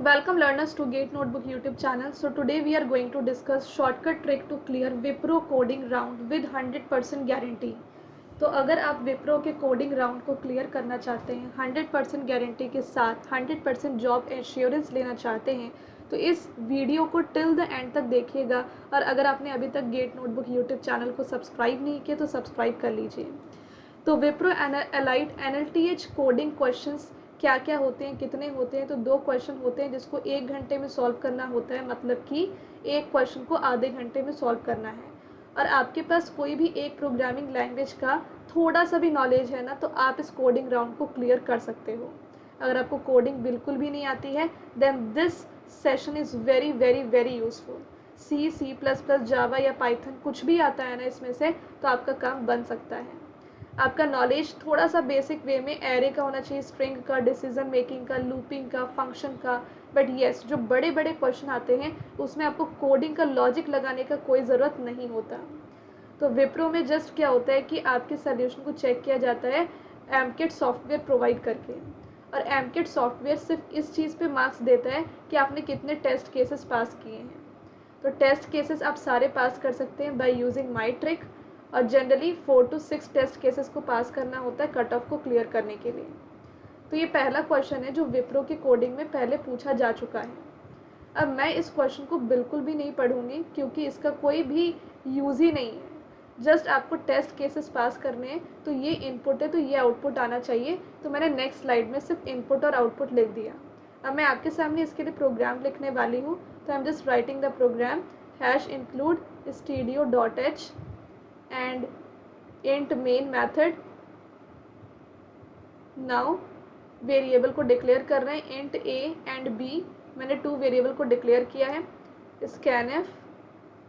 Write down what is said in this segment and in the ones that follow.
Welcome learners to Gate Notebook YouTube channel. So today we are going to discuss shortcut trick to clear Wipro coding round with 100% guarantee. तो अगर आप विप्रो के coding round को clear करना चाहते हैं 100% guarantee के साथ 100% जॉब एश्योरेंस लेना चाहते हैं तो इस वीडियो को टिल द एंड तक देखिएगा। और अगर आपने अभी तक गेट नोटबुक यूट्यूब चैनल को सब्सक्राइब नहीं किया तो सब्सक्राइब कर लीजिए। तो विप्रो एलाइट एनएलटीएच कोडिंग क्वेश्चंस क्या क्या होते हैं, कितने होते हैं? तो 2 क्वेश्चन होते हैं जिसको 1 घंटे में सॉल्व करना होता है, मतलब कि एक क्वेश्चन को आधे घंटे में सॉल्व करना है। और आपके पास कोई भी एक प्रोग्रामिंग लैंग्वेज का थोड़ा सा भी नॉलेज है ना तो आप इस कोडिंग राउंड को क्लियर कर सकते हो। अगर आपको कोडिंग बिल्कुल भी नहीं आती है then this session is very very very useful. C plus plus Java या पाइथन कुछ भी आता है ना इसमें से तो आपका काम बन सकता है। आपका नॉलेज थोड़ा सा बेसिक वे में एरे का होना चाहिए, स्ट्रिंग का, डिसीजन मेकिंग का, लूपिंग का, फंक्शन का। बट येस, जो बड़े बड़े क्वेश्चन आते हैं उसमें आपको कोडिंग का लॉजिक लगाने का कोई ज़रूरत नहीं होता। तो विप्रो में जस्ट क्या होता है कि आपके सोल्यूशन को चेक किया जाता है एमकेट सॉफ्टवेयर प्रोवाइड करके। और एमकेट सॉफ्टवेयर सिर्फ इस चीज़ पे मार्क्स देता है कि आपने कितने टेस्ट केसेस पास किए हैं। तो टेस्ट केसेस आप सारे पास कर सकते हैं बाय यूजिंग माई ट्रिक। और जनरली 4 to 6 टेस्ट केसेस को पास करना होता है कट ऑफ को क्लियर करने के लिए। तो ये पहला क्वेश्चन है जो विप्रो के कोडिंग में पहले पूछा जा चुका है। अब मैं इस क्वेश्चन को बिल्कुल भी नहीं पढ़ूंगी क्योंकि इसका कोई भी यूज़ ही नहीं है। जस्ट आपको टेस्ट केसेस पास करने हैं, तो ये इनपुट है तो ये आउटपुट आना चाहिए। तो मैंने नेक्स्ट स्लाइड में सिर्फ इनपुट और आउटपुट लिख दिया। अब मैं आपके सामने इसके लिए प्रोग्राम लिखने वाली हूँ। तो I am just writing the program #include stdio.h and int main method। Now variable को डिक्लेयर कर रहे हैं int a एंड b। मैंने 2 वेरिएबल को डिक्लेयर किया है, scanf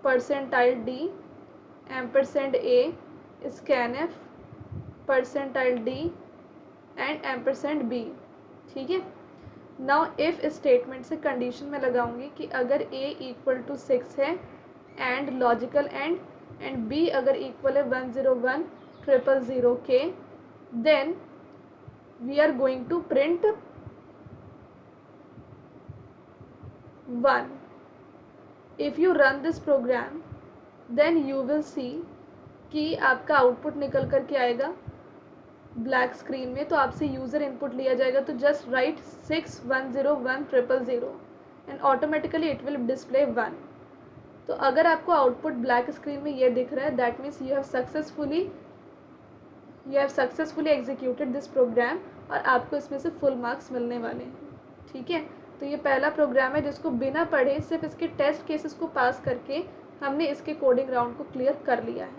%d %a scanf %d and %b। ठीक है। नाउ इफ स्टेटमेंट से कंडीशन में लगाऊंगी कि अगर a इक्वल टू 6 है एंड लॉजिकल एंड b अगर इक्वल है 101,000 के, then we are going to print 1। If you run this program then you will see कि आपका आउटपुट निकल कर के आएगा ब्लैक स्क्रीन में। तो आपसे यूज़र इनपुट लिया जाएगा, तो just right 6101,000 and automatically it will display 1। तो अगर आपको आउटपुट ब्लैक स्क्रीन में ये दिख रहा है that means you have successfully executed this program और आपको इसमें से फुल मार्क्स मिलने वाले हैं। ठीक है। तो ये पहला प्रोग्राम है जिसको बिना पढ़े सिर्फ इसके टेस्ट केसेस को पास करके हमने इसके कोडिंग राउंड को क्लियर कर लिया है।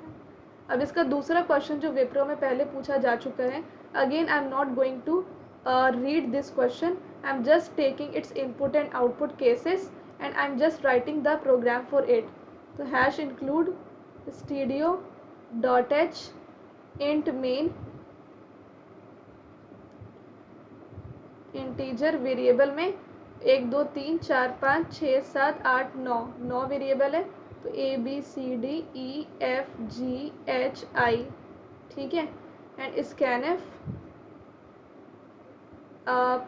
अब इसका दूसरा क्वेश्चन जो विप्रो में पहले पूछा जा चुका है, again I am not going to read this question, I am just taking its input and output cases and I am just writing the program for it. तो #include stdio.h int main integer variable में 1 2 3 4 5 6 7 8 9 variable है। तो ABCDEFGHI। ठीक है। And scanf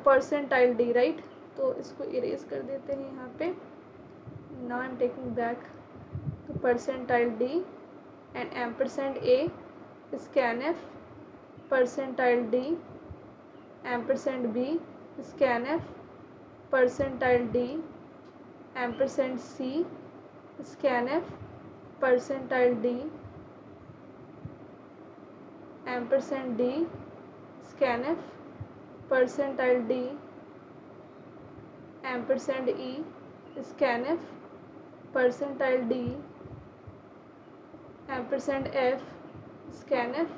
%d, right. तो इसको erase कर देते हैं यहाँ पे। Now I am taking back. तो %d and %a scanf %d %b scanf %d %c scanf %d %d scanf %d %e scanf %d %f scanf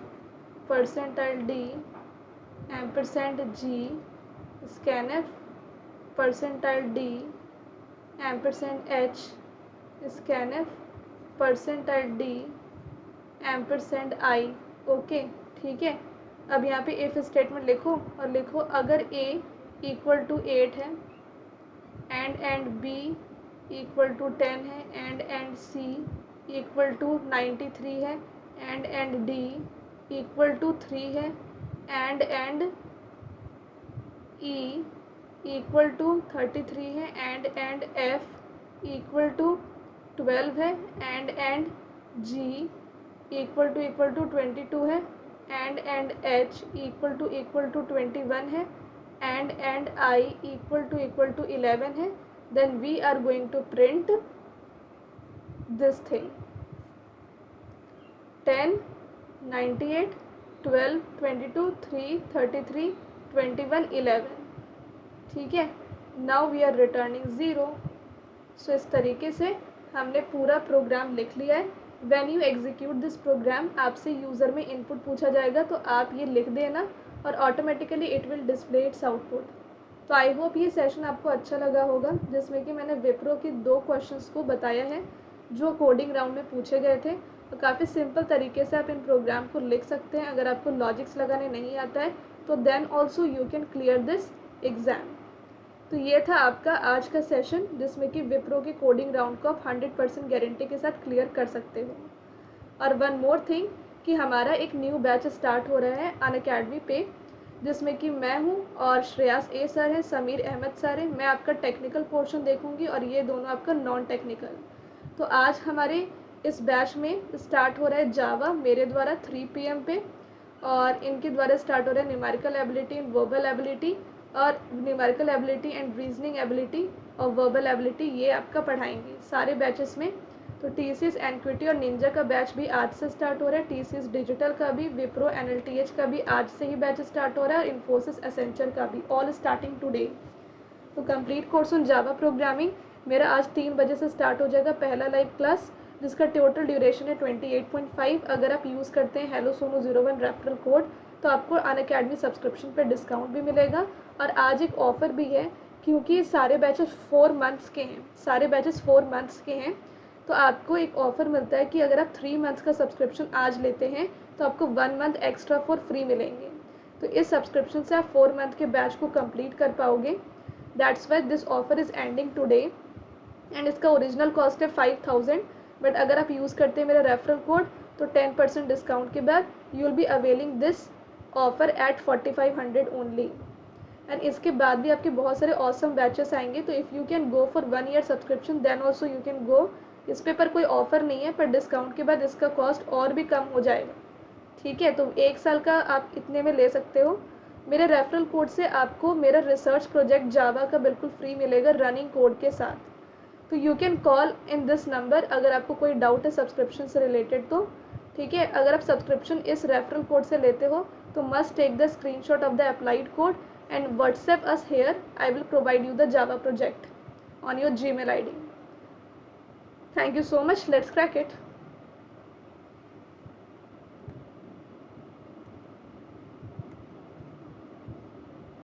%d %g scanf %d %h scanf %d %i। Okay. ठीक है। अब यहाँ पे if statement लिखो और लिखो अगर a इक्वल टू 8 है एंड b इक्वल टू 10 है एंड c इक्वल टू 93 है एंड d इक्वल टू 3 है एंड e इक्वल टू 33 है, एंड एफ इक्वल टू 12 है, एंड जी इक्वल टू 22 है, एंड एच इक्वल टू 21 है, एंड आई इक्वल टू 11 है, then we are going to print this thing 10, 98, 12, 22, 3, 33, 21, 11. ठीक है, now we are returning 0. So इस तरीके से हमने पूरा प्रोग्राम लिख लिया है. When you execute this program, आपसे यूज़र में इनपुट पूछा जाएगा तो आप ये लिख देना और automatically it will display its output. तो आई होप ये सेशन आपको अच्छा लगा होगा, जिसमें कि मैंने विप्रो के 2 क्वेश्चंस को बताया है जो कोडिंग राउंड में पूछे गए थे. तो काफ़ी सिंपल तरीके से आप इन प्रोग्राम को लिख सकते हैं. अगर आपको लॉजिक्स लगाने नहीं आता है तो then also you can clear this exam. तो ये था आपका आज का सेशन, जिसमें कि विप्रो के कोडिंग राउंड को आप 100% गारंटी के साथ क्लियर कर सकते हो. और वन मोर थिंग कि हमारा एक न्यू बैच स्टार्ट हो रहा है अनअकैडमी पे, जिसमें कि मैं हूँ और श्रेयास ए सर हैं, समीर अहमद सर हैं. मैं आपका टेक्निकल पोर्शन देखूंगी और ये दोनों आपका नॉन टेक्निकल. तो आज हमारे इस बैच में स्टार्ट हो रहा है जावा मेरे द्वारा 3 PM पे, और इनके द्वारा स्टार्ट हो रहा है numerical ability and verbal ability, और numerical ability and reasoning ability और वर्बल एबिलिटी ये आपका पढ़ाएंगे सारे बैचेस में. तो TCS एनक्विटी और निंजा का बैच भी आज से स्टार्ट हो रहा है. TCS डिजिटल का भी, विप्रो NLTH का भी आज से ही बैच स्टार्ट हो रहा है, और इन्फोसिस एसेंचर का भी, ऑल स्टार्टिंग टुडे. तो complete course on Java programming मेरा आज 3 बजे से स्टार्ट हो जाएगा पहला लाइव क्लास, जिसका टोटल ड्यूरेशन है 28.5. अगर आप यूज़ करते हैं हेलो सोनू 01 रेफरल कोड तो आपको अनअकैडमी सब्सक्रिप्शन पर डिस्काउंट भी मिलेगा. और आज एक ऑफ़र भी है, क्योंकि सारे बैचेस 4 मंथ्स के हैं, सारे बैचेस 4 मंथ्स के हैं. तो आपको एक ऑफ़र मिलता है कि अगर आप 3 मंथ्स का सब्सक्रिप्शन आज लेते हैं तो आपको 1 मंथ एक्स्ट्रा फॉर फ्री मिलेंगे. तो इस सब्सक्रिप्शन से आप 4 मंथ के बैच को कंप्लीट कर पाओगे. That's why this offer is ending today, and इसका ओरिजिनल कॉस्ट है 5000, बट अगर आप यूज़ करते हैं मेरा रेफरल कोड तो 10% डिस्काउंट के बाद you will be availing this offer eight 4500 only. And इसके बाद भी आपके बहुत सारे ऑसम बैचेस आएंगे. तो if you can go for 1 year subscription then also you can go. इस पे पर कोई ऑफ़र नहीं है, पर डिस्काउंट के बाद इसका कॉस्ट और भी कम हो जाएगा. ठीक है, तो 1 साल का आप इतने में ले सकते हो. मेरे रेफरल कोड से आपको मेरा रिसर्च प्रोजेक्ट जावा का बिल्कुल फ्री मिलेगा रनिंग कोड के साथ. तो you can call in this number अगर आपको कोई डाउट है सब्सक्रिप्शन से रिलेटेड तो. ठीक है, अगर आप सब्सक्रिप्शन इस रेफरल कोड से लेते हो तो must take the screenshot of the applied code and WhatsApp us here. I will provide you the Java project on your Gmail ID. Thank you so much. Let's crack it.